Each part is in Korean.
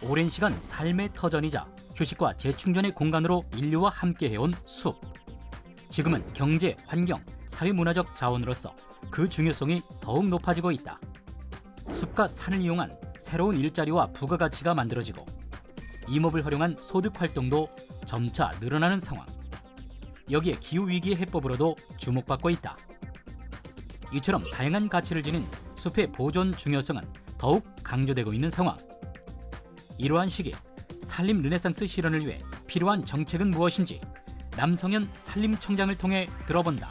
오랜 시간 삶의 터전이자 휴식과 재충전의 공간으로 인류와 함께해온 숲. 지금은 경제, 환경, 사회문화적 자원으로서 그 중요성이 더욱 높아지고 있다. 숲과 산을 이용한 새로운 일자리와 부가가치가 만들어지고 임업을 활용한 소득 활동도 점차 늘어나는 상황. 여기에 기후위기의 해법으로도 주목받고 있다. 이처럼 다양한 가치를 지닌 숲의 보존 중요성은 더욱 강조되고 있는 상황. 이러한 시기에 산림 르네상스 실현을 위해 필요한 정책은 무엇인지 남성현 산림청장을 통해 들어본다.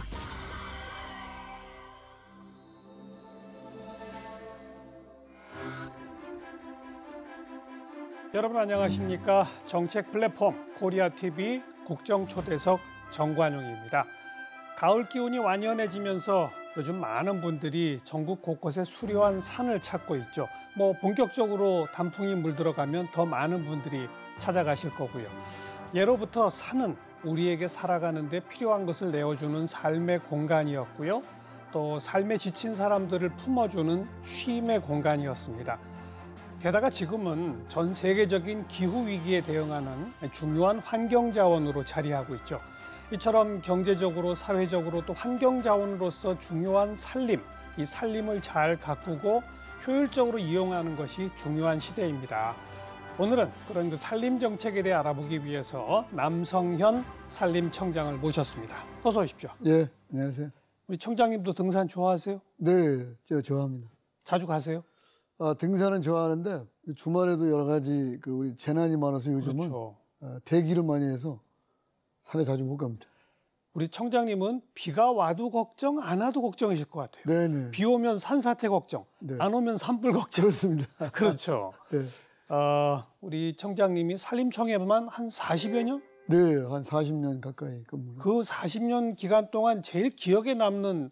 여러분 안녕하십니까? 정책 플랫폼 코리아TV 국정초대석 정관용입니다. 가을 기운이 완연해지면서 요즘 많은 분들이 전국 곳곳에 수려한 산을 찾고 있죠. 본격적으로 단풍이 물들어가면 더 많은 분들이 찾아가실 거고요. 예로부터 산은 우리에게 살아가는데 필요한 것을 내어주는 삶의 공간이었고요. 또 삶에 지친 사람들을 품어주는 쉼의 공간이었습니다. 게다가 지금은 전 세계적인 기후위기에 대응하는 중요한 환경자원으로 자리하고 있죠. 이처럼 경제적으로, 사회적으로 또 환경자원으로서 중요한 산림, 이 산림을 잘 가꾸고 효율적으로 이용하는 것이 중요한 시대입니다. 오늘은 그런 산림 정책에 대해 알아보기 위해서 남성현 산림청장을 모셨습니다. 어서 오십시오. 예, 안녕하세요. 우리 청장님도 등산 좋아하세요? 네, 저 좋아합니다. 자주 가세요? 등산은 좋아하는데 주말에도 여러 가지 우리 재난이 많아서 요즘은 그렇죠. 대기를 많이 해서 산에 자주 못 갑니다. 우리 청장님은 비가 와도 걱정, 안 와도 걱정이실 것 같아요. 네네. 비 오면 산사태 걱정, 네. 안 오면 산불 걱정. 그렇습니다. 그렇죠. 네. 우리 청장님이 산림청에만 한 40여 년? 네, 한 40년 가까이 근무를. 그 40년 기간 동안 제일 기억에 남는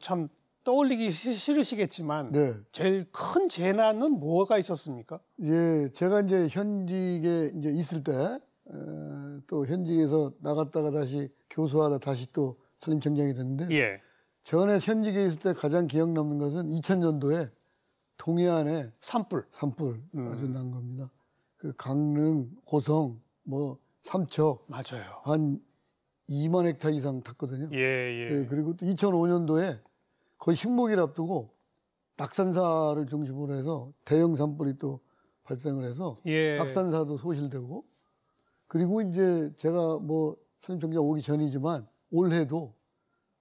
참 떠올리기 싫으시겠지만 네. 제일 큰 재난은 뭐가 있었습니까? 예, 제가 이제 현직에 이제 있을 때 또 현직에서 나갔다가 다시 교수하다 다시 또 산림청장이 됐는데 예. 전에 현직에 있을 때 가장 기억 남는 것은 2000년도에 동해안에 산불. 아주 난 겁니다. 그 강릉, 고성, 삼척 맞아요. 한 2만 헥타 이상 탔거든요. 예. 그리고 또 2005년도에 거의 식목일 앞두고 낙산사를 중심으로 해서 대형 산불이 또 발생을 해서 예. 낙산사도 소실되고 그리고 이제 제가 산림청장 오기 전이지만 올해도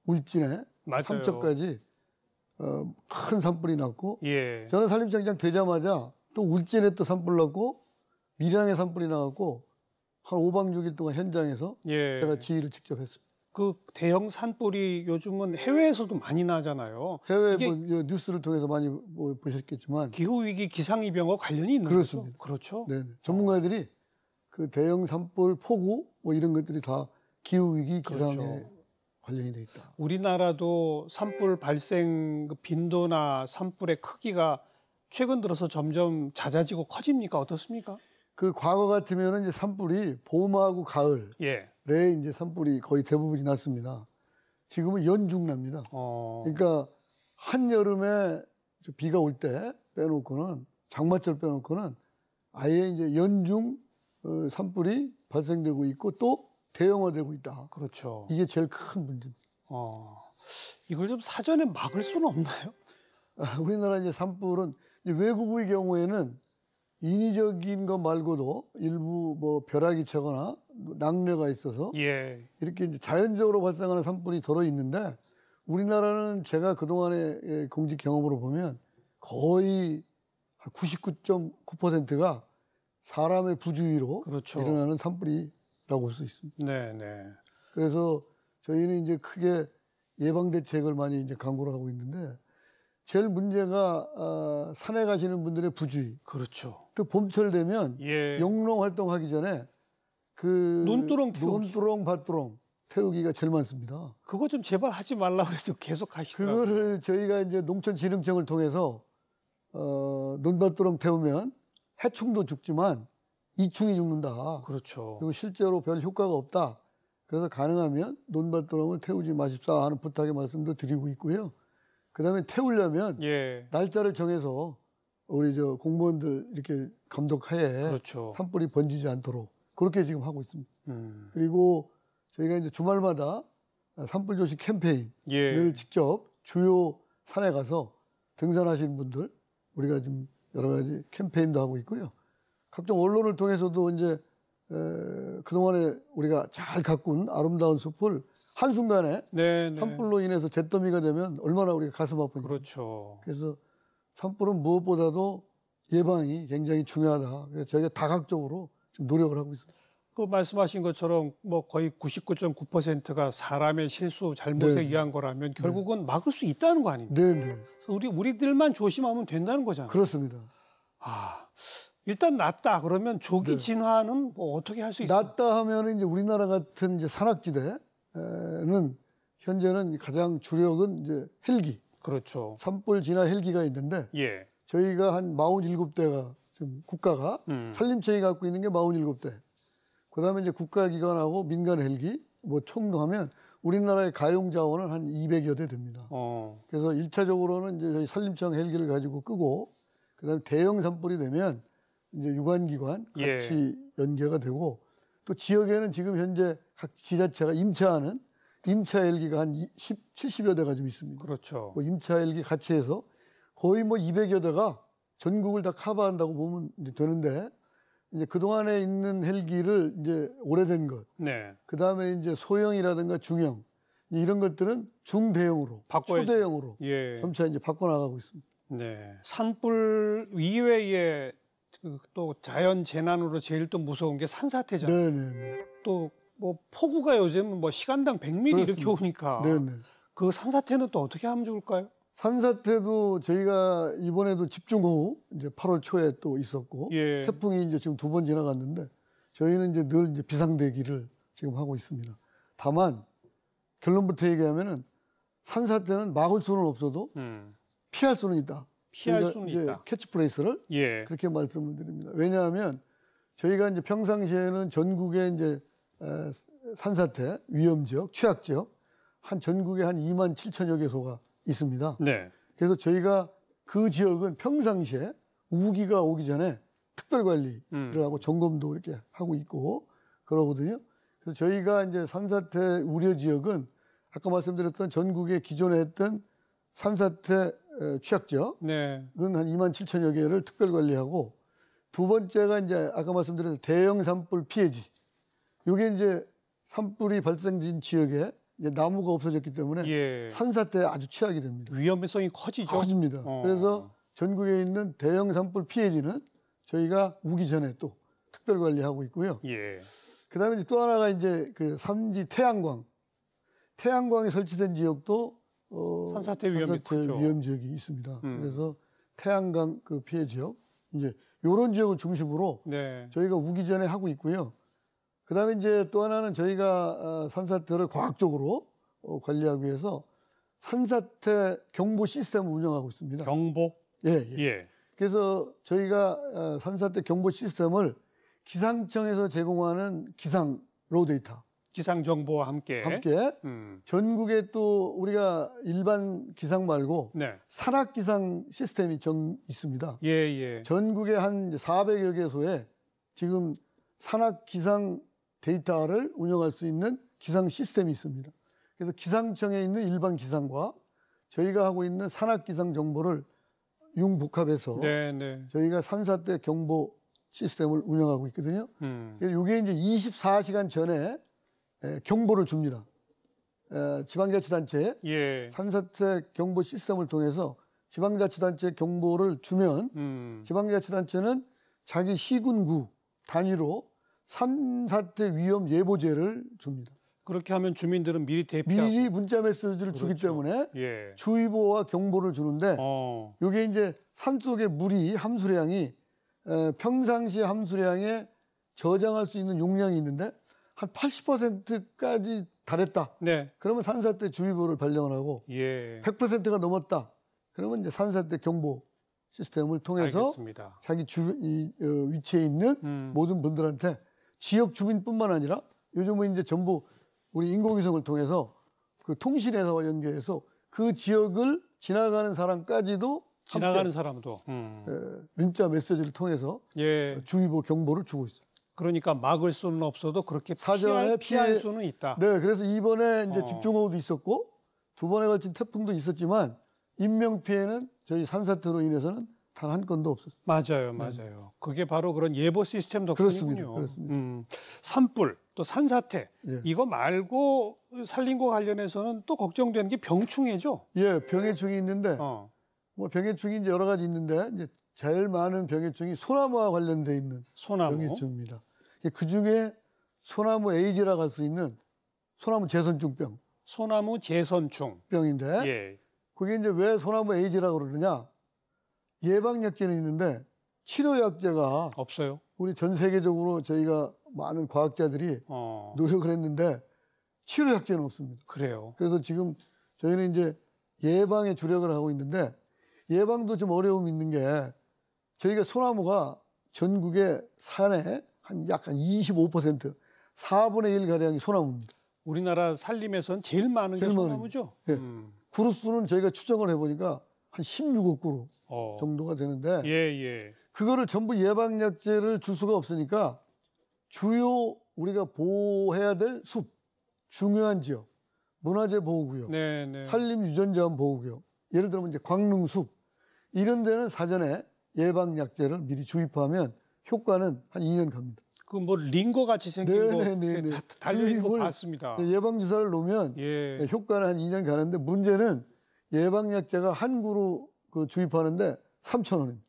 울진에 맞아요. 삼척까지 큰 산불이 났고 예. 저는 산림청장 되자마자 또 울진에 또 산불 났고 밀양에 산불이 나갖고 한 5박 6일 동안 현장에서 예. 제가 지휘를 직접 했습니다. 그 대형 산불이 요즘은 해외에서도 많이 나잖아요. 해외 이게 뉴스를 통해서 많이 보셨겠지만 기후위기 기상이변과 관련이 있는 그렇습니다. 거죠? 그렇죠. 네, 전문가들이 그 대형 산불, 폭우 이런 것들이 다 기후위기 기상에 그렇죠. 관련이 돼 있다. 우리나라도 산불 발생 빈도나 산불의 크기가 최근 들어서 점점 잦아지고 커집니까? 어떻습니까? 그 과거 같으면은 이제 산불이 봄하고 가을에 예. 이제 산불이 거의 대부분이 났습니다. 지금은 연중 납니다. 그러니까 한여름에 비가 올 때 빼놓고는 장마철 빼놓고는 아예 이제 연중 산불이 발생되고 있고 또 대형화되고 있다. 그렇죠. 이게 제일 큰 문제입니다. 이걸 좀 사전에 막을 수는 없나요? 우리나라 이제 산불은 이제 외국의 경우에는 인위적인 것 말고도 일부 벼락이 차거나 낙뢰가 있어서 예. 이렇게 이제 자연적으로 발생하는 산불이 덜어 있는데 우리나라는 제가 그동안의 공직 경험으로 보면 거의 99.9%가 사람의 부주의로 그렇죠. 일어나는 산불이라고 볼 수 있습니다. 네. 그래서 저희는 이제 크게 예방 대책을 많이 이제 강구를 하고 있는데 제일 문제가 산에 가시는 분들의 부주의. 그렇죠. 또 봄철 되면 예. 영농 활동하기 전에 그 논두렁 태우기. 논두렁, 밭두렁 태우기가 제일 많습니다. 그거 좀 제발 하지 말라고 해도 계속 하시더라고요. 그거를 저희가 이제 농촌진흥청을 통해서 논밭두렁 태우면 해충도 죽지만 이충이 죽는다. 그렇죠. 그리고 실제로 별 효과가 없다. 그래서 가능하면 논밭두렁을 태우지 마십사 하는 부탁의 말씀도 드리고 있고요. 그다음에 태우려면 예. 날짜를 정해서 우리 저 공무원들 이렇게 감독하에 그렇죠. 산불이 번지지 않도록 그렇게 지금 하고 있습니다. 그리고 저희가 이제 주말마다 산불 조심 캠페인을 예. 직접 주요 산에 가서 등산하시는 분들 우리가 지금 여러 가지 캠페인도 하고 있고요. 각종 언론을 통해서도 이제 그동안에 우리가 잘 가꾼 아름다운 숲을 한순간에 네, 산불로 인해서 잿더미가 되면 얼마나 우리가 가슴 아프냐. 그렇죠. 그래서 산불은 무엇보다도 예방이 굉장히 중요하다. 그래서 저희가 다각적으로 좀 노력을 하고 있습니다. 그 말씀하신 것처럼 뭐 거의 99.9%가 사람의 실수, 잘못에 네. 의한 거라면 결국은 막을 수 있다는 거 아닙니까? 네, 네. 그래서 우리들만 조심하면 된다는 거잖아요. 그렇습니다. 아, 일단 낫다 그러면 조기 네. 진화는 뭐 어떻게 할 수 있어요? 낫다 하면은 이제 우리나라 같은 이제 산악지대는 현재는 가장 주력은 이제 헬기, 그렇죠. 산불 진화 헬기가 있는데 예. 저희가 한 47대가 지금 국가가 산림청이 갖고 있는 게 47대. 그다음에 이제 국가기관하고 민간 헬기 뭐 총동하면 우리나라의 가용 자원은 한 200여 대 됩니다. 그래서 1차적으로는 이제 저희 산림청 헬기를 가지고 끄고 그다음에 대형 산불이 되면 이제 유관기관 같이 예. 연계가 되고 또 지역에는 지금 현재 각 지자체가 임차하는 임차 헬기가 한 70여 대가 좀 있습니다. 그렇죠. 뭐 임차 헬기 같이 해서 거의 뭐 200여 대가 전국을 다 커버한다고 보면 이제 되는데 이제 그동안에 있는 헬기를 이제 오래된 것, 네. 그 다음에 이제 소형이라든가 중형, 이런 것들은 중대형으로, 바꿔야지. 초대형으로 예. 점차 이제 바꿔나가고 있습니다. 네. 산불 이외에 또 자연 재난으로 제일 또 무서운 게 산사태잖아요. 네네네. 또 뭐 폭우가 요즘 뭐 시간당 100mm 이렇게 그렇습니다. 오니까 네네. 그 산사태는 또 어떻게 하면 좋을까요? 산사태도 저희가 이번에도 집중호우 이제 8월 초에 또 있었고 예. 태풍이 이제 지금 2번 지나갔는데 저희는 이제 늘 이제 비상대기를 지금 하고 있습니다. 다만 결론부터 얘기하면은 산사태는 막을 수는 없어도 피할 수는 있다. 피할 저희가 수는 이제 있다. 캐치프레이스를 예. 그렇게 말씀을 드립니다. 왜냐하면 저희가 이제 평상시에는 전국에 이제 산사태 위험 지역, 취약 지역 한 전국에 한 2만 7천여 개소가 있습니다. 네. 그래서 저희가 그 지역은 평상시에 우기가 오기 전에 특별 관리를 하고 점검도 이렇게 하고 있고 그러거든요. 그래서 저희가 이제 산사태 우려 지역은 아까 말씀드렸던 전국에 기존에 했던 산사태 취약 지역은 네. 한 2만 7천여 개를 특별 관리하고 두 번째가 이제 아까 말씀드린 대형 산불 피해지. 요게 이제 산불이 발생된 지역에 이제 나무가 없어졌기 때문에 예. 산사태에 아주 취약이 됩니다. 위험성이 커지죠. 커집니다. 그래서 전국에 있는 대형 산불 피해지는 저희가 우기 전에 또 특별 관리하고 있고요. 예. 그다음에 또 하나가 이제 그 산지 태양광이 설치된 지역도 산사태 위험이 크죠. 위험 지역이 있습니다. 그래서 태양광 그 피해 지역 이제 이런 지역을 중심으로 네. 저희가 우기 전에 하고 있고요. 그다음에 이제 또 하나는 저희가 산사태를 과학적으로 관리하기 위해서 산사태 경보 시스템을 운영하고 있습니다. 경보? 예, 예. 예. 그래서 저희가 산사태 경보 시스템을 기상청에서 제공하는 기상 로우 데이터 기상 정보와 함께. 전국에 또 우리가 일반 기상 말고 네. 산악 기상 시스템이 있습니다. 예, 예. 전국에 한 400여 개소에 지금 산악 기상 데이터를 운영할 수 있는 기상 시스템이 있습니다. 그래서 기상청에 있는 일반 기상과 저희가 하고 있는 산악 기상 정보를 융복합해서 네, 네. 저희가 산사태 경보 시스템을 운영하고 있거든요. 이게 이제 24시간 전에 경보를 줍니다. 지방자치단체에 예. 산사태 경보 시스템을 통해서 지방자치단체 경보를 주면 지방자치단체는 자기 시군구 단위로 산사태 위험 예보제를 줍니다. 그렇게 하면 주민들은 미리 대피하고. 미리 문자 메시지를 주기 그렇죠. 때문에 예. 주의보와 경보를 주는데 이게 이제 산속의 물이 함수량이 평상시 함수량에 저장할 수 있는 용량이 있는데 한 80%까지 달했다. 네. 그러면 산사태 주의보를 발령을 하고 예. 100%가 넘었다. 그러면 이제 산사태 경보 시스템을 통해서 알겠습니다. 자기 위치에 있는 모든 분들한테 지역 주민뿐만 아니라 요즘은 이제 전부 우리 인공위성을 통해서 그 통신회사와 연계해서 그 지역을 지나가는 사람까지도 지나가는 사람도 문자 메시지를 통해서 예. 주의보 경보를 주고 있어요. 그러니까 막을 수는 없어도 그렇게 사전에 피할 수는 있다. 네, 그래서 이번에 이제 집중호우도 있었고 2번에 걸친 태풍도 있었지만 인명 피해는 저희 산사태로 인해서는 단 한 건도 없었어요. 맞아요, 맞아요. 그게 바로 그런 예보 시스템 덕분이군요. 그렇습니다. 산불 또 산사태 예. 이거 말고 산림과 관련해서는 또 걱정되는 게 병충해죠. 예, 병해충이 있는데 뭐 병해충이 이제 여러 가지 있는데 이제 제일 많은 병해충이 소나무와 관련돼 있는 소나무. 병해충입니다. 그 중에 소나무 에이즈라고 할 수 있는 소나무 재선충병. 소나무 재선충. 병인데 예. 그게 이제 왜 소나무 에이즈라고 그러느냐? 예방약제는 있는데 치료약제가 없어요. 우리 전 세계적으로 저희가 많은 과학자들이 노력을 했는데 치료약제는 없습니다. 그래요. 그래서 지금 저희는 이제 예방에 주력을 하고 있는데 예방도 좀 어려움이 있는 게 저희가 소나무가 전국의 산에 약 25% 4분의 1 가량이 소나무입니다. 우리나라 산림에선 제일 많은 게 소나무죠. 예. 그루수는 저희가 추정을 해보니까 한 16억 그루 정도가 되는데 예. 그거를 전부 예방약제를 줄 수가 없으니까 주요 우리가 보호해야 될 숲, 중요한 지역, 문화재 보호구역, 네. 산림유전자원 보호구역, 예를 들면 이제 광릉숲 이런 데는 사전에 예방약제를 미리 주입하면 효과는 한 2년 갑니다. 그 뭐 링거 같이 생긴 거 달려 있는 거 봤습니다. 예방주사를 놓으면 효과는 한 2년 가는데 문제는 예방약제가 한 그루 그 주입하는데 3,000원입니다.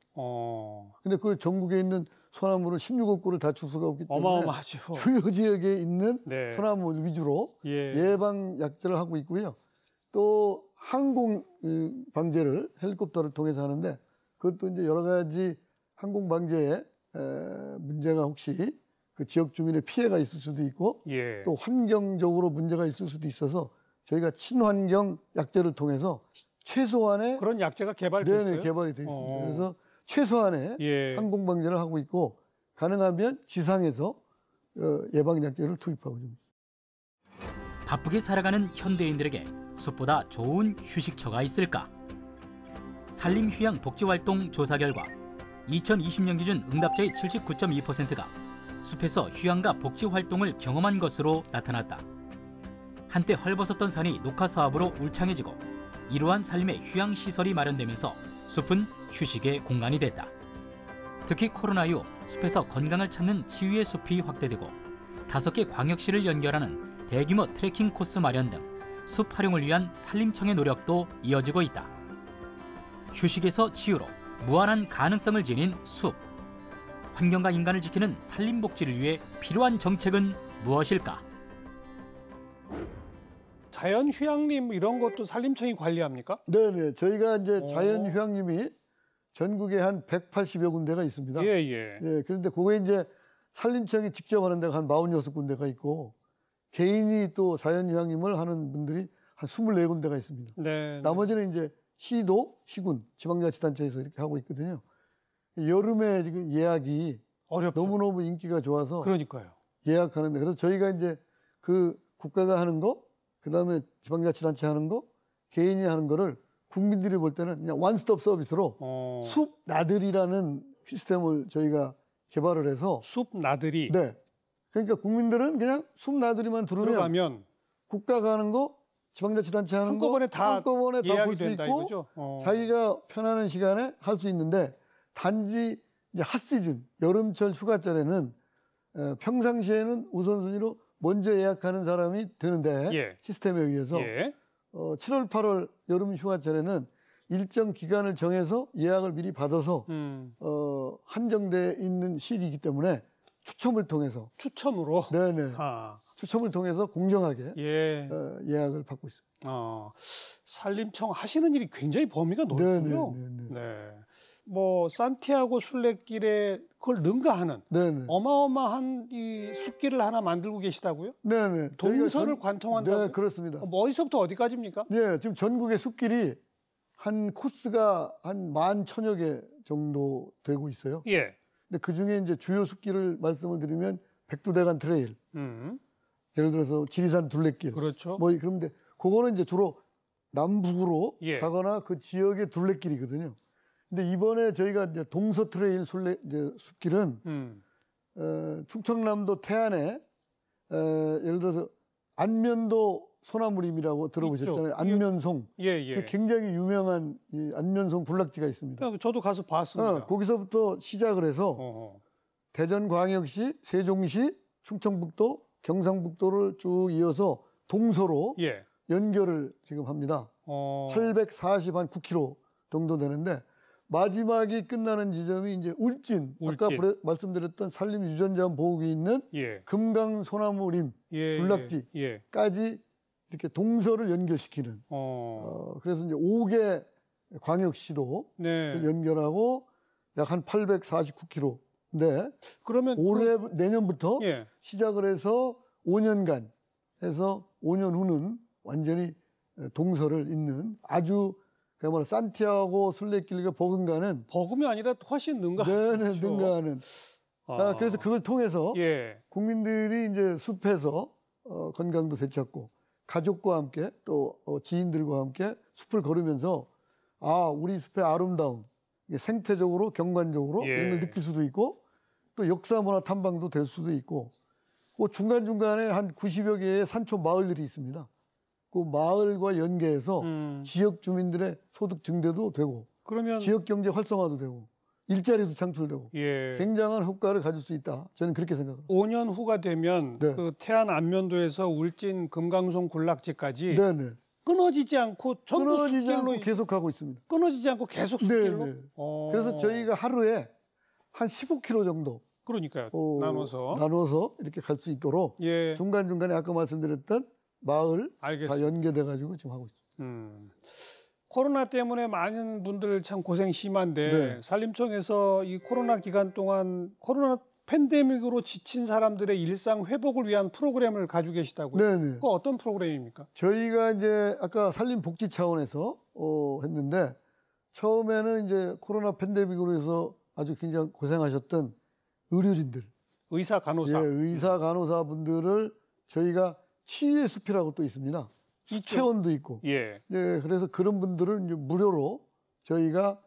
근데 그 전국에 있는 소나무를 16억 그루를 다 줄 수가 없기 때문에 어마어마하죠. 주요 지역에 있는 소나무 위주로 예방약제를 하고 있고요. 또 항공 방제를 헬리콥터를 통해서 하는데 그것도 이제 여러 가지 항공 방제에 문제가 혹시 그 지역 주민의 피해가 있을 수도 있고 또 환경적으로 문제가 있을 수도 있어서 저희가 친환경 약제를 통해서 최소한의 그런 약제가 개발됐어요? 네, 개발이 되어 있습니다. 그래서 최소한의 항공 방제를 하고 있고 가능하면 지상에서 예방약제를 투입하고 있습니다. 바쁘게 살아가는 현대인들에게 숲보다 좋은 휴식처가 있을까? 산림휴양복지활동 조사 결과 2020년 기준 응답자의 79.2%가 숲에서 휴양과 복지활동을 경험한 것으로 나타났다. 한때 헐벗었던 산이 녹화사업으로 울창해지고 이러한 산림의 휴양시설이 마련되면서 숲은 휴식의 공간이 됐다. 특히 코로나 이후 숲에서 건강을 찾는 치유의 숲이 확대되고 5개 광역시를 연결하는 대규모 트레킹 코스 마련 등 숲 활용을 위한 산림청의 노력도 이어지고 있다. 휴식에서 치유로 무한한 가능성을 지닌 숲. 환경과 인간을 지키는 산림복지를 위해 필요한 정책은 무엇일까? 자연휴양림 이런 것도 산림청이 관리합니까? 네네. 저희가 이제 자연휴양림이 전국에 한 180여 군데가 있습니다. 예. 그런데 그거에 이제 산림청이 직접 하는 데가 한 46군데가 있고 개인이 또 자연휴양림을 하는 분들이 한 24군데가 있습니다. 나머지는 이제 시도, 시군, 지방자치단체에서 이렇게 하고 있거든요. 여름에 지금 예약이 어렵죠. 너무너무 인기가 좋아서 그러니까요. 예약하는데 그래서 저희가 이제 그 국가가 하는 거, 그다음에 지방자치단체 하는 거, 개인이 하는 거를 국민들이 볼 때는 그냥 원스톱 서비스로 숲 나들이라는 시스템을 저희가 개발을 해서 숲 나들이. 네. 그러니까 국민들은 그냥 숲 나들이만 들으면 국가가 하는 거, 지방자치단체 하는 한꺼번에 거 다 볼 수 된다, 있고 이거죠? 자기가 편안한 시간에 할 수 있는데 단지 이제 핫시즌 여름철 휴가철에는 평상시에는 우선순위로 먼저 예약하는 사람이 되는데 시스템에 의해서 7월, 8월 여름 휴가철에는 일정 기간을 정해서 예약을 미리 받아서 한정돼 있는 시기이기 때문에 추첨을 통해서 추첨으로 네네 추첨을 통해서 공정하게 예약을 받고 있습니다. 산림청 하시는 일이 굉장히 범위가 넓군요. 뭐 산티아고 순례길에 그걸 능가하는 어마어마한 이 숲길을 하나 만들고 계시다고요? 네네. 동서를 관통한다고요? 네, 그렇습니다. 뭐 어디서부터 어디까지입니까? 네, 지금 전국의 숲길이 한 코스가 한 11,000여 개 정도 되고 있어요. 근데 그 중에 이제 주요 숲길을 말씀을 드리면 백두대간 트레일, 예를 들어서 지리산 둘레길, 그렇죠. 뭐 그런데 그거는 이제 주로 남북으로 가거나 그 지역의 둘레길이거든요. 근데 이번에 저희가 이제 동서 트레일 이제 숲길은 충청남도 태안에 예를 들어서 안면도 소나무림이라고 들어보셨잖아요. 안면송. 예. 굉장히 유명한 이 안면송 군락지가 있습니다. 저도 가서 봤습니다. 거기서부터 시작을 해서 대전광역시, 세종시, 충청북도, 경상북도를 쭉 이어서 동서로 연결을 지금 합니다. 849km 정도 되는데 마지막이 끝나는 지점이 이제 울진. 아까 말씀드렸던 산림유전자원 보호구에 있는 금강소나무림 군락지까지 이렇게 동서를 연결시키는. 그래서 이제 5개 광역시도 연결하고 약 한 849km인데 그러면 내년부터 시작을 해서 5년간 해서 5년 후는 완전히 동서를 잇는 아주 그야말로 산티아고 순례길과 버금가는 버금이 아니라 훨씬 능가하는. 그래서 그걸 통해서 국민들이 이제 숲에서 건강도 되찾고 가족과 함께 또 지인들과 함께 숲을 걸으면서 우리 숲의 아름다움, 생태적으로 경관적으로 이런 걸 느낄 수도 있고 또 역사문화 탐방도 될 수도 있고 그 중간중간에 한 90여 개의 산초 마을들이 있습니다. 그 마을과 연계해서 지역 주민들의 소득 증대도 되고 그러면 지역 경제 활성화도 되고 일자리도 창출되고 굉장한 효과를 가질 수 있다. 저는 그렇게 생각합니다. 5년 후가 되면 그 태안 안면도에서 울진 금강송 군락지까지 끊어지지 않고 계속하고 있습니다. 끊어지지 않고 계속 숲길로? 그래서 저희가 하루에 한 15km 정도 그러니까요. 나눠서 이렇게 갈 수 있도록 중간중간에 아까 말씀드렸던 마을 다 연계돼 가지고 지금 하고 있습니다. 코로나 때문에 많은 분들 참 고생 심한데 산림청에서 이 코로나 기간 동안 코로나 팬데믹으로 지친 사람들의 일상 회복을 위한 프로그램을 가지고 계시다고요? 그거 어떤 프로그램입니까? 저희가 이제 아까 산림복지 차원에서 했는데 처음에는 이제 코로나 팬데믹으로 해서 아주 굉장히 고생하셨던 의료진들, 의사 간호사, 의사 간호사 분들을 저희가 치유의 숲이라고 또 있습니다. 체온도 있고. 그래서 그런 분들을 이제 무료로 저희가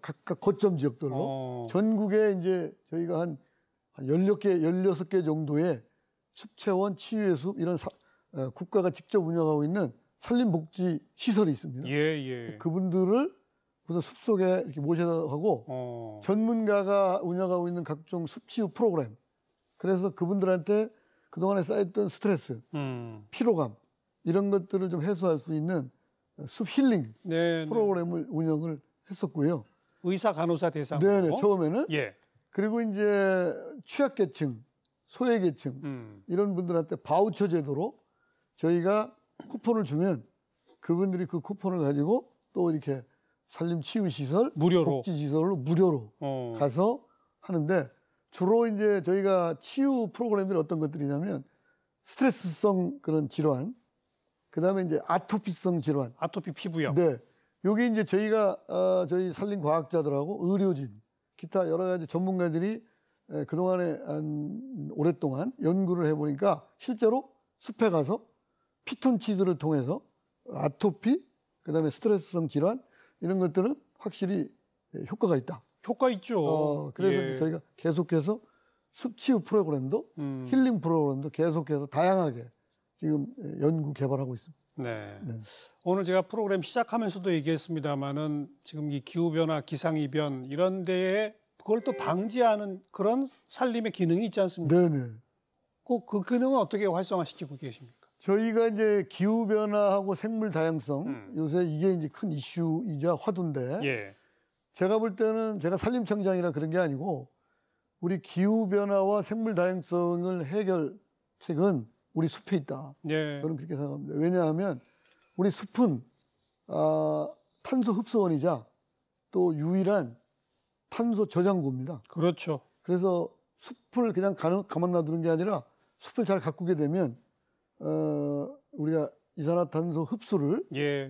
각각 거점 지역들로 전국에 이제 저희가 한 16개 정도의 숲체원, 치유의 숲 이런 국가가 직접 운영하고 있는 산림복지 시설이 있습니다. 그분들을 우선 숲속에 이렇게 모셔가고 전문가가 운영하고 있는 각종 숲치유 프로그램. 그래서 그분들한테 그동안에 쌓였던 스트레스, 피로감 이런 것들을 좀 해소할 수 있는 숲 힐링 프로그램을 운영을 했었고요. 의사 간호사 대상으로? 처음에는. 그리고 이제 취약계층, 소외계층 이런 분들한테 바우처 제도로 저희가 쿠폰을 주면 그분들이 그 쿠폰을 가지고 또 이렇게 산림치유시설, 복지시설로 무료로 가서 하는데 주로 이제 저희가 치유 프로그램들이 어떤 것들이냐면 스트레스성 그런 질환, 그 다음에 이제 아토피성 질환. 아토피 피부염. 요게 이제 저희가, 저희 산림과학자들하고 의료진, 기타 여러 가지 전문가들이 그동안에 오랫동안 연구를 해보니까 실제로 숲에 가서 피톤치드를 통해서 아토피, 그 다음에 스트레스성 질환, 이런 것들은 확실히 효과가 있다. 효과 있죠. 그래서 저희가 계속해서 숲치유 프로그램도 힐링 프로그램도 계속해서 다양하게 지금 연구 개발하고 있습니다. 오늘 제가 프로그램 시작하면서도 얘기했습니다마는 지금 이 기후변화, 기상이변 이런 데에 그걸 또 방지하는 그런 산림의 기능이 있지 않습니까? 그 기능은 어떻게 활성화시키고 계십니까? 저희가 이제 기후변화하고 생물 다양성 요새 이게 이제 큰 이슈이자 화두인데 제가 볼 때는 제가 산림청장이라 그런 게 아니고 우리 기후변화와 생물 다양성을 해결책은 우리 숲에 있다. 저는 그렇게 생각합니다. 왜냐하면 우리 숲은 탄소 흡수원이자 또 유일한 탄소 저장고입니다. 그렇죠. 그래서 숲을 그냥 가만 놔두는 게 아니라 숲을 잘 가꾸게 되면 우리가 이산화탄소 흡수를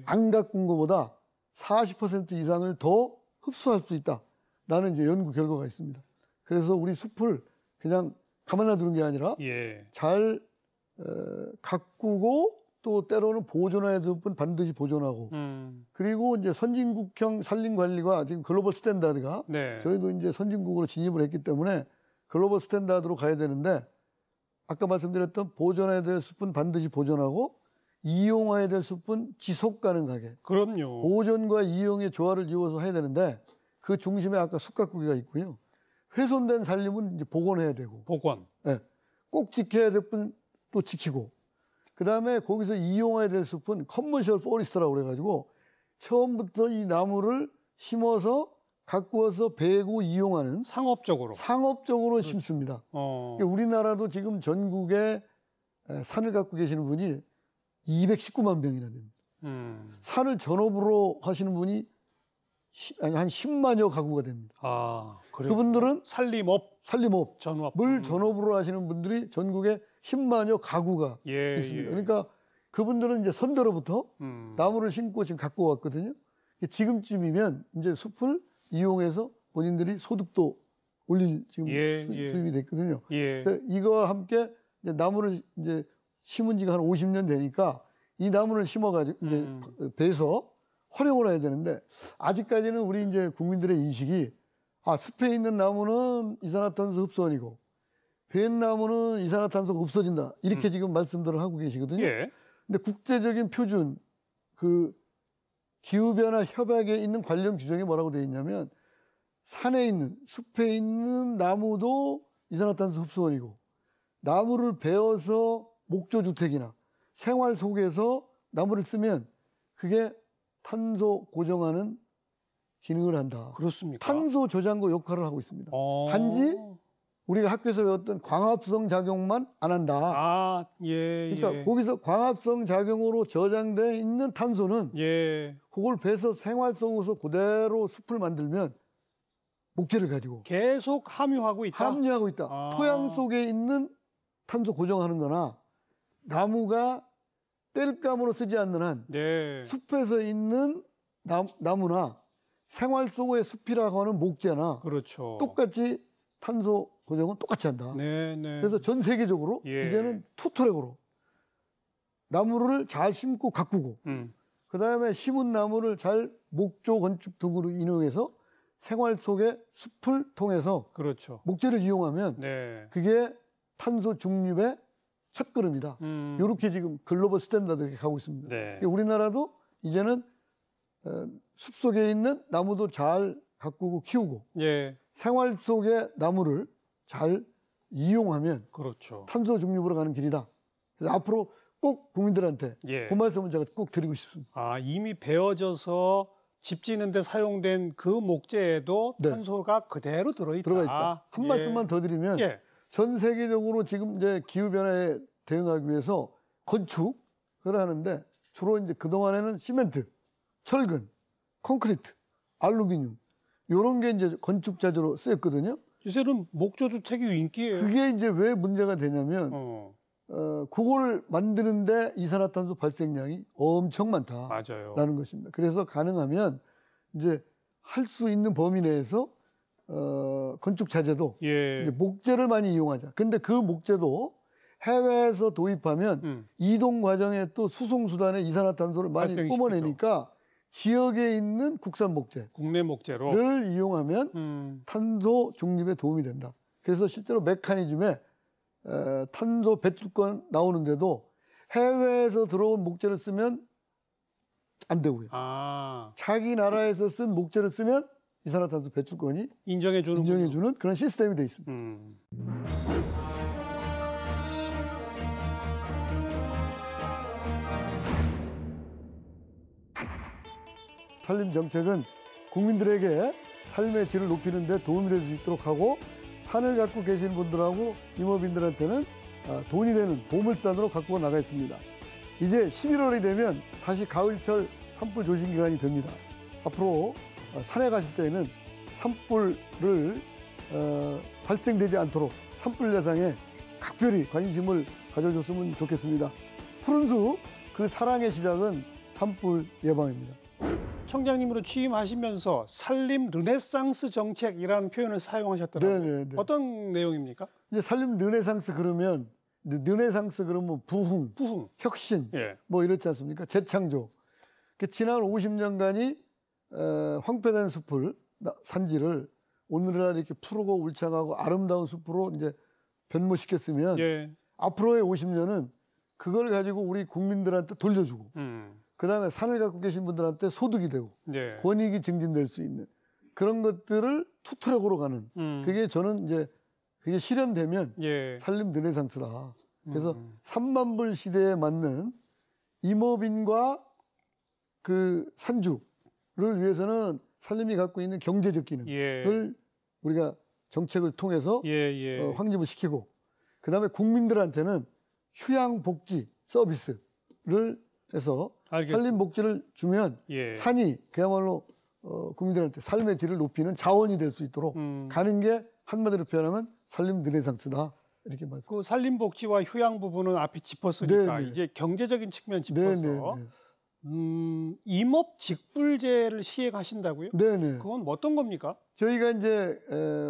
안 가꾼 것보다 40% 이상을 더 흡수할 수 있다라는 이제 연구 결과가 있습니다. 그래서 우리 숲을 그냥 가만 놔두는 게 아니라 잘 가꾸고 또 때로는 보존해야 될 분 반드시 보존하고 그리고 이제 선진국형 산림 관리가 지금 글로벌 스탠다드가 네. 저희도 이제 선진국으로 진입을 했기 때문에 글로벌 스탠다드로 가야 되는데 아까 말씀드렸던 보존해야 될 숲은 반드시 보존하고 이용해야 될 숲은 지속 가능하게 그럼요. 보존과 이용의 조화를 이루어서 해야 되는데 그 중심에 아까 숲 가꾸기가 있고요. 훼손된 산림은 이제 복원해야 되고 복원. 네, 꼭 지켜야 될 분 또 지키고 그 다음에 거기서 이용해야 될 숲은 커머셜 포리스트라고 그래가지고 처음부터 이 나무를 심어서 가꾸어서 베고 이용하는 상업적으로 심습니다. 우리나라도 지금 전국에 산을 갖고 계시는 분이 219만 명이나 됩니다. 산을 전업으로 하시는 분이 한 10만여 가구가 됩니다. 그래요? 그분들은 산림업, 전업, 물 전업으로 하시는 분들이 전국에 10만여 가구가 있습니다. 그러니까 그분들은 이제 선대로부터 나무를 심고 지금 갖고 왔거든요. 지금쯤이면 이제 숲을 이용해서 본인들이 소득도 올릴 지금 수입이 됐거든요. 이거와 함께 이제 나무를 이제 심은 지가 한 50년 되니까 이 나무를 심어가지고 이제 베서 활용을 해야 되는데 아직까지는 우리 이제 국민들의 인식이 숲에 있는 나무는 이산화탄소 흡수원이고 벤 나무는 이산화탄소가 없어진다 이렇게 지금 말씀들을 하고 계시거든요. 근데 국제적인 표준 그 기후변화 협약에 있는 관련 규정이 뭐라고 되어 있냐면 산에 있는 숲에 있는 나무도 이산화탄소 흡수원이고 나무를 베어서 목조주택이나 생활 속에서 나무를 쓰면 그게 탄소 고정하는 기능을 한다. 그렇습니까? 탄소 저장고 역할을 하고 있습니다. 단지 우리가 학교에서 배웠던 광합성 작용만 안 한다. 그러니까 거기서 광합성 작용으로 저장되어 있는 탄소는 그걸 베서 생활 속에서 그대로 숲을 만들면 목재를 가지고 계속 함유하고 있다. 토양 속에 있는 탄소 고정하는 거나 나무가 땔감으로 쓰지 않는 한 숲에서 있는 나무나 생활 속의 숲이라고 하는 목재나 똑같이 탄소 고정은 똑같이 한다. 그래서 전 세계적으로 이제는 투트랙으로 나무를 잘 심고 가꾸고 그다음에 심은 나무를 잘 목조 건축 등으로 인용해서 생활 속의 숲을 통해서 목재를 이용하면 그게 탄소 중립의 첫 걸음이다. 이렇게 지금 글로벌 스탠다드에 가고 있습니다. 우리나라도 이제는 숲 속에 있는 나무도 잘 가꾸고 키우고 생활 속의 나무를 잘 이용하면 탄소 중립으로 가는 길이다. 그래서 앞으로 꼭 국민들한테 그 말씀을 제가 꼭 드리고 싶습니다. 이미 베어져서 집 짓는 데 사용된 그 목재에도 탄소가 그대로 들어가 있다. 한 말씀만 더 드리면 전 세계적으로 지금 이제 기후 변화에 대응하기 위해서 건축을 하는데 주로 이제 그동안에는 시멘트, 철근, 콘크리트, 알루미늄 이런 게 이제 건축 자재로 쓰였거든요. 요새는 목조 주택이 인기예요. 그게 이제 왜 문제가 되냐면 그걸 만드는데 이산화탄소 발생량이 엄청 많다라는 것입니다. 그래서 가능하면 이제 할 수 있는 범위 내에서 건축 자재도 이제 목재를 많이 이용하자. 근데 그 목재도 해외에서 도입하면 이동 과정에 또 수송 수단에 이산화탄소를 많이 뿜어내니까 지역에 있는 국산 목재, 국내 목재를 이용하면 탄소 중립에 도움이 된다. 그래서 실제로 메커니즘에 탄소 배출권 나오는데도 해외에서 들어온 목재를 쓰면 안 되고요. 자기 나라에서 쓴 목재를 쓰면 이산화탄소 배출권이 인정해주는 그런 시스템이 되어 있습니다. 산림 정책은 국민들에게 삶의 질을 높이는 데 도움이 될 수 있도록 하고 산을 갖고 계신 분들하고 임업인들한테는 돈이 되는 보물산으로 갖고 나가 있습니다. 이제 11월이 되면 다시 가을철 산불 조심 기간이 됩니다. 앞으로 산에 가실 때에는 산불을 발생되지 않도록 산불 예상에 각별히 관심을 가져줬으면 좋겠습니다. 푸른 숲, 그 사랑의 시작은 산불 예방입니다. 청장님으로 취임하시면서 산림 르네상스 정책이라는 표현을 사용하셨더라고요. 어떤 내용입니까? 이제 산림 르네상스 그러면 르네상스 그러면 부흥, 혁신, 예. 뭐 이렇지 않습니까? 재창조. 지난 50년간이 황폐된 숲을 산지를 오늘날 이렇게 푸르고 울창하고 아름다운 숲으로 이제 변모시켰으면 예. 앞으로의 50년은 그걸 가지고 우리 국민들한테 돌려주고 그다음에 산을 갖고 계신 분들한테 소득이 되고 예. 권익이 증진될 수 있는 그런 것들을 투트랙으로 가는 그게 저는 이제 그게 실현되면 예. 산림 르네상스다. 그래서 3만 불 시대에 맞는 임업인과 그 산주를 위해서는 산림이 갖고 있는 경제적 기능을 예. 우리가 정책을 통해서 예. 확립을 시키고 그다음에 국민들한테는 휴양복지 서비스를 해서 알겠습니다. 산림복지를 주면 예. 산이 그야말로 국민들한테 삶의 질을 높이는 자원이 될 수 있도록 가는 게 한마디로 표현하면 산림 르네상스다. 이렇게 말씀. 그 산림복지와 휴양 부분은 앞에 짚었으니까 네네. 이제 경제적인 측면 짚어서 네네. 임업직불제를 시행하신다고요? 네네. 그건 어떤 겁니까? 저희가 이제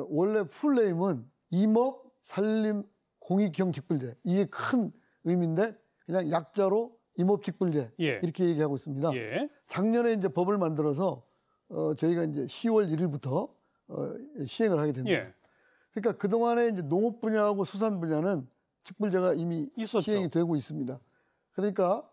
원래 풀네임은 임업 산림 공익형 직불제 이게 큰 의미인데 그냥 약자로 임업직불제 예. 이렇게 얘기하고 있습니다. 예. 작년에 이제 법을 만들어서 저희가 이제 10월 1일부터 시행을 하게 됩니다. 예. 그러니까 그 동안에 이제 농업 분야하고 수산 분야는 직불제가 이미 있었죠. 시행이 되고 있습니다. 그러니까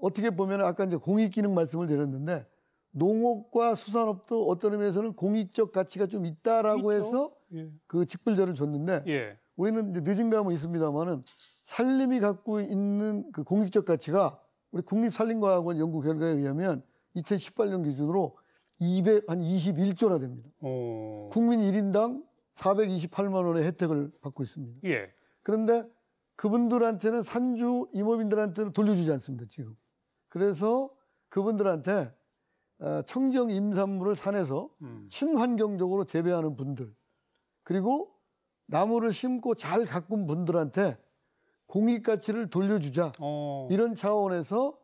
어떻게 보면 아까 이제 공익기능 말씀을 드렸는데 농업과 수산업도 어떤 의미에서는 공익적 가치가 좀 있다라고 있죠. 해서 예. 그 직불제를 줬는데 예. 우리는 이제 늦은 감은 있습니다만은 산림이 갖고 있는 그 공익적 가치가 우리 국립산림과학원 연구 결과에 의하면 2018년 기준으로 221조나 됩니다. 국민 1인당 428만 원의 혜택을 받고 있습니다. 예. 그런데 그분들한테는 산주 임업인들한테는 돌려주지 않습니다, 지금. 그래서 그분들한테 청정 임산물을 산에서 친환경적으로 재배하는 분들, 그리고 나무를 심고 잘 가꾼 분들한테 공익가치를 돌려주자. 이런 차원에서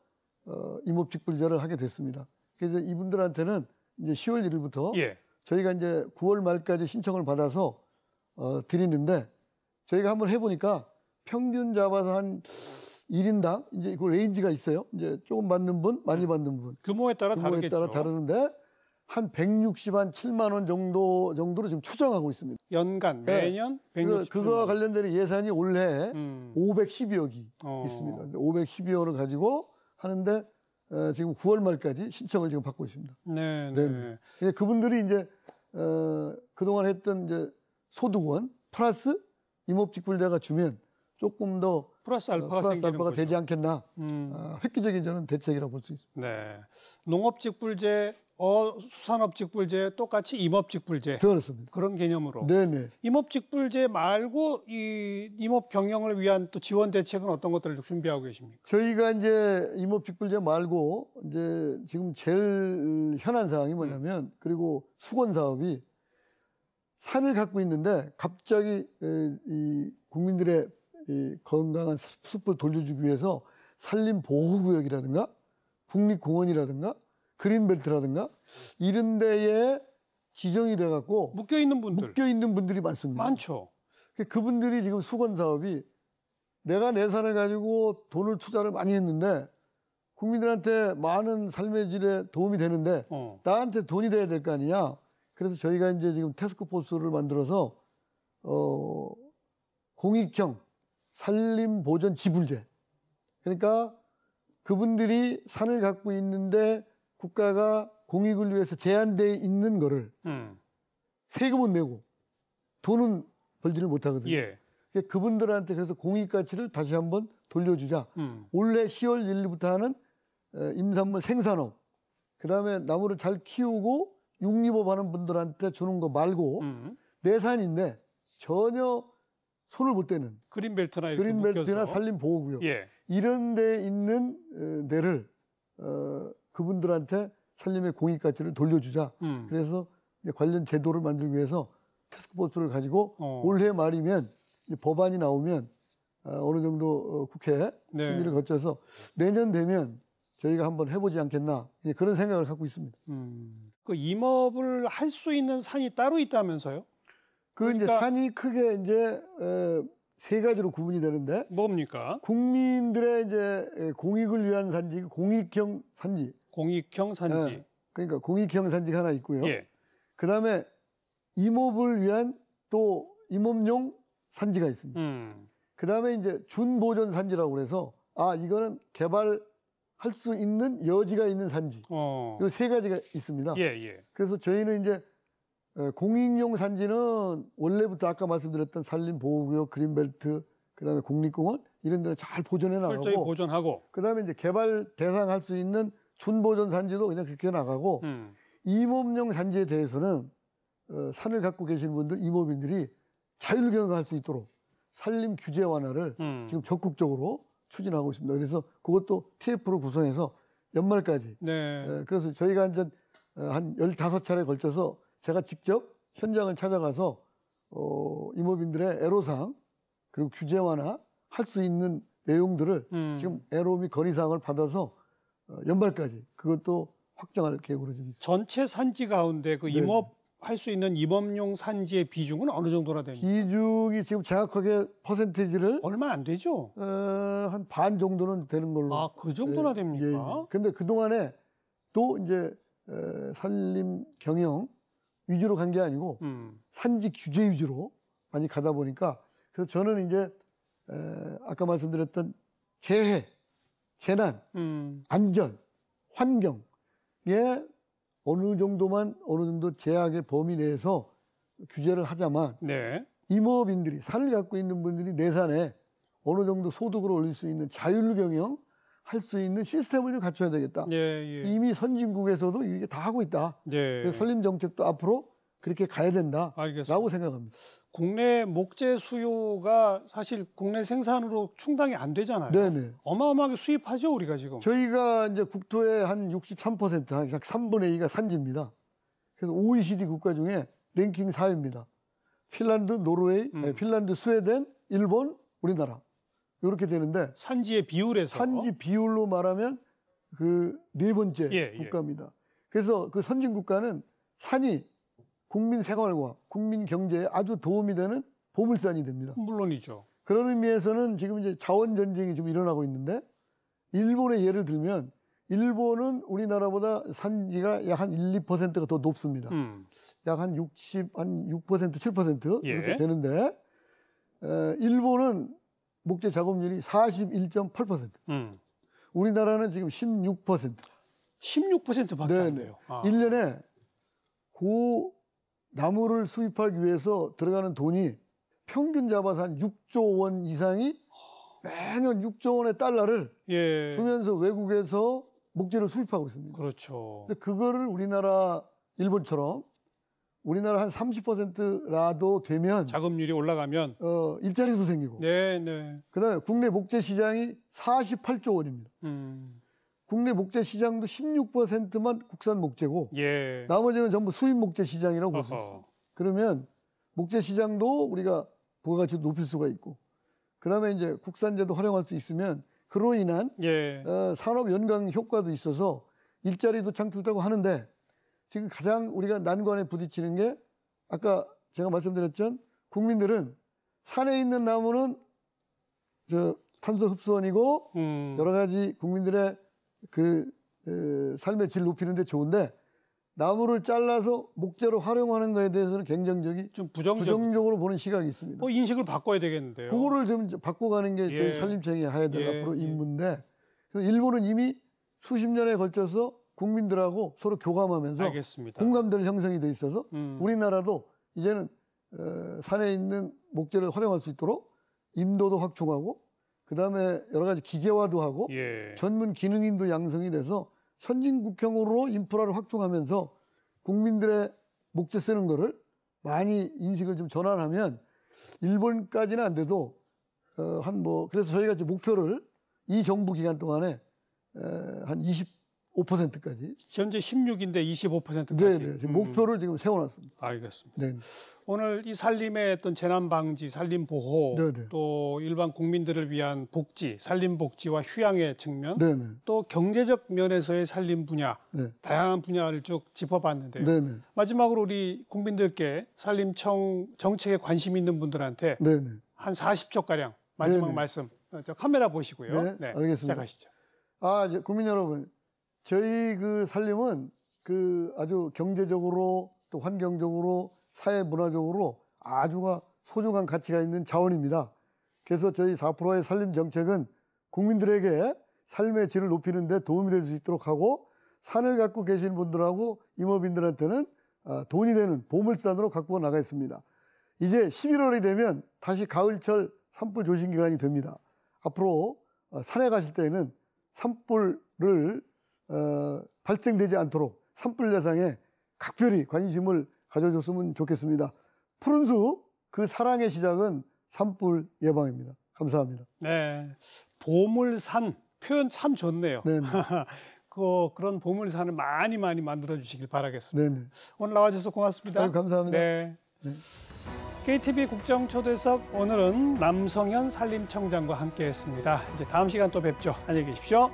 임업직불제를 하게 됐습니다. 그래서 이분들한테는 이제 10월 1일부터 예. 저희가 이제 9월 말까지 신청을 받아서 드리는데 저희가 한번 해보니까 평균 잡아서 한 1인당 이제 그 레인지가 있어요. 이제 조금 받는 분, 많이 받는 분. 규모에 따라 규모에 따라 다르는데 한 160만 7만 원 정도로 지금 추정하고 있습니다. 연간 매년 160만 그거와 관련된 예산이 올해 512억이 어. 있습니다. 512억을 가지고 하는데 지금 9월 말까지 신청을 지금 받고 있습니다. 네. 네. 그분들이 이제 그동안 했던 이제 소득원 플러스 임업직불제가 주면 조금 더 플러스 알파가 생기는 거죠. 되지 않겠나. 획기적인 저는 대책이라고 볼 수 있습니다. 네. 농업직불제, 수산업직불제 똑같이 임업직불제 그렇습니다. 그런 개념으로. 네네. 임업직불제 말고 이 임업 경영을 위한 또 지원 대책은 어떤 것들을 준비하고 계십니까? 저희가 이제 임업직불제 말고 이제 지금 제일 현안 사항이 뭐냐면 그리고 수건 사업이 산을 갖고 있는데 갑자기 이 국민들의 이 건강한 숲을 돌려주기 위해서 산림보호구역이라든가 국립공원이라든가 그린벨트라든가 이런 데에 지정이 돼갖고 묶여있는 분들이 많습니다. 많죠. 그분들이 지금 수건 사업이 내가 내 산을 가지고 돈을 투자를 많이 했는데 국민들한테 많은 삶의 질에 도움이 되는데 나한테 돈이 돼야 될 거 아니냐. 그래서 저희가 이제 지금 태스크포스를 만들어서 공익형 산림보전 지불제. 그러니까 그분들이 산을 갖고 있는데 국가가 공익을 위해서 제한되어 있는 거를 세금은 내고 돈은 벌지를 못하거든요. 예. 그분들한테 그래서 공익가치를 다시 한번 돌려주자. 올해 10월 1일부터 하는 임산물 생산업, 그 다음에 나무를 잘 키우고 육림업 하는 분들한테 주는 거 말고 내 산인데 전혀 손을 못 대는 그린벨트나 이렇게 그린벨트나 묶여서. 산림보호구역 예. 이런 데 있는 데를 그분들한테 산림의 공익가치를 돌려주자. 그래서 이제 관련 제도를 만들기 위해서 태스크포스를 가지고 올해 말이면 이제 법안이 나오면 어느 정도 국회 심의를 거쳐서 내년 되면 저희가 한번 해보지 않겠나 그런 생각을 갖고 있습니다. 그 임업을 할 수 있는 산이 따로 있다면서요? 이제 산이 크게 이제 세 가지로 구분이 되는데 뭡니까? 국민들의 이제 공익을 위한 산지, 공익형 산지. 공익형 산지. 예, 그러니까 공익형 산지가 하나 있고요. 예. 그다음에 임업을 위한 또 임업용 산지가 있습니다. 그다음에 이제 준보존 산지라고 그래서 이거는 개발할 수 있는 여지가 있는 산지. 이 세 가지가 있습니다. 예, 예. 그래서 저희는 이제 공익용 산지는 원래부터 아까 말씀드렸던 산림보호구역, 그린벨트, 그다음에 국립공원 이런 데를 잘 보존해 철저히 나가고, 보존하고, 그다음에 이제 개발 대상할 수 있는 준보존 산지도 그냥 그렇게 나가고, 임업용 산지에 대해서는 산을 갖고 계시는 분들, 임업인들이 자율경영할 수 있도록 산림 규제 완화를 지금 적극적으로 추진하고 있습니다. 그래서 그것도 TF를 구성해서 연말까지. 네. 그래서 저희가 이제 한 15차례에 걸쳐서 제가 직접 현장을 찾아가서 임업인들의 애로사항 그리고 규제 완화 할 수 있는 내용들을 지금 애로 및 건의사항을 받아서 연말까지 그것도 확정할 계획으로 지금 있습니다. 전체 산지 가운데 그 네. 임업할 수 있는 임업용 산지의 비중은 어느 정도나 됩니까? 비중이 지금 정확하게 퍼센테이지를 얼마 안 되죠? 한 반 정도는 되는 걸로. 그 정도나 됩니까? 근데 그동안에 또 이제 산림 경영 위주로 간 게 아니고 산지 규제 위주로 많이 가다 보니까, 그래서 저는 이제 아까 말씀드렸던 재해, 재난, 안전, 환경에 어느 정도 제약의 범위 내에서 규제를 하자만, 네. 임업인들이 산을 갖고 있는 분들이 내 산에 어느 정도 소득을 올릴 수 있는 자율경영 할 수 있는 시스템을 좀 갖춰야 되겠다. 예, 예. 이미 선진국에서도 이게 다 하고 있다. 네. 그래서 산림 정책도 앞으로 그렇게 가야 된다라고 알겠습니다. 생각합니다. 국내 목재 수요가 사실 국내 생산으로 충당이 안 되잖아요. 네네. 어마어마하게 수입하죠, 우리가 지금. 저희가 이제 국토의 한 63%, 한 3분의 2가 산지입니다. 그래서 OECD 국가 중에 랭킹 4위입니다. 핀란드, 노르웨이, 핀란드, 스웨덴, 일본, 우리나라. 이렇게 되는데, 산지의 비율에서. 산지 비율로 말하면 그 네 번째 국가입니다. 그래서 그 선진 국가는 산이 국민 생활과 국민 경제에 아주 도움이 되는 보물산이 됩니다. 물론이죠. 그런 의미에서는 지금 이제 자원 전쟁이 좀 일어나고 있는데, 일본의 예를 들면 일본은 우리나라보다 산지가 약 한 1, 2%가 더 높습니다. 약 한 6%, 7% 이렇게 예. 되는데, 일본은 목재 작업률이 41.8%. 우리나라는 지금 16%. 16%밖에 안 돼요. 1년에 그 나무를 수입하기 위해서 들어가는 돈이 평균 잡아서 한 6조 원 이상이 매년 6조 원의 달러를 예. 주면서 외국에서 목재를 수입하고 있습니다. 그렇죠. 근데 그거를 우리나라, 일본처럼 우리나라 한 30%라도 되면 자금률이 올라가면 일자리도 생기고, 네, 네. 그다음에 국내 목재 시장이 48조 원입니다. 국내 목재 시장도 16%만 국산 목재고, 예. 나머지는 전부 수입 목재 시장이라고 볼 수 있어요. 그러면 목재 시장도 우리가 부가가치를 높일 수가 있고, 그다음에 이제 국산재도 활용할 수 있으면 그로 인한 예. 산업 연강 효과도 있어서 일자리도 창출되고 하는데, 지금 가장 우리가 난관에 부딪히는 게 아까 제가 말씀드렸던 국민들은 산에 있는 나무는 탄소 흡수원이고 여러 가지 국민들의 삶의 질 높이는 데 좋은데, 나무를 잘라서 목재로 활용하는 것에 대해서는 굉장히 좀 부정적으로 보는 시각이 있습니다. 인식을 바꿔야 되겠는데요. 그거를 좀 바꿔가는 게 저희 산림청이 해야 될 앞으로 임무인데, 그래서 일본은 이미 수십 년에 걸쳐서 국민들하고 서로 교감하면서 알겠습니다. 공감대를 형성이 돼 있어서 우리나라도 이제는 산에 있는 목재를 활용할 수 있도록 인도도 확충하고, 그다음에 여러 가지 기계화도 하고 전문 기능인도 양성이 돼서 선진국형으로 인프라를 확충하면서 국민들의 목재 쓰는 거를 많이 인식을 좀 전환하면 일본까지는 안 돼도 그래서 저희가 이제 목표를 이 정부 기간 동안에 한 25%까지. 현재 16인데 25%까지. 네, 목표를 지금 세워놨습니다. 알겠습니다. 네. 오늘 이 산림의 어떤 재난 방지, 산림 보호, 네네. 또 일반 국민들을 위한 복지, 산림 복지와 휴양의 측면, 네네. 또 경제적 면에서의 산림 분야, 네. 다양한 분야를 쭉 짚어봤는데요. 네네. 마지막으로 우리 국민들께 산림청 정책에 관심 있는 분들한테 네네. 한 40초 가량 마지막 네네. 말씀. 저 카메라 보시고요. 네, 알겠습니다. 시작하시죠. 이제 국민 여러분, 저희 그 살림은 그 아주 경제적으로 또 환경적으로 사회 문화적으로 아주가 소중한 가치가 있는 자원입니다. 그래서 저희 4%의 살림 정책은 국민들에게 삶의 질을 높이는 데 도움이 될 수 있도록 하고, 산을 갖고 계신 분들하고 임업인들한테는 돈이 되는 보물산으로 갖고 나가겠습니다. 이제 11월이 되면 다시 가을철 산불 조심 기간이 됩니다. 앞으로 산에 가실 때에는 산불을 발생되지 않도록 산불 예상에 각별히 관심을 가져줬으면 좋겠습니다. 푸른 숲, 그 사랑의 시작은 산불 예방입니다. 감사합니다. 네, 보물산 표현 참 좋네요. 네. 그런 보물산을 많이 만들어 주시길 바라겠습니다. 네. 오늘 나와주셔서 고맙습니다. 감사합니다. 네. 네. KTV 국정초대석, 오늘은 남성현 산림청장과 함께했습니다. 이제 다음 시간 또 뵙죠. 안녕히 계십시오.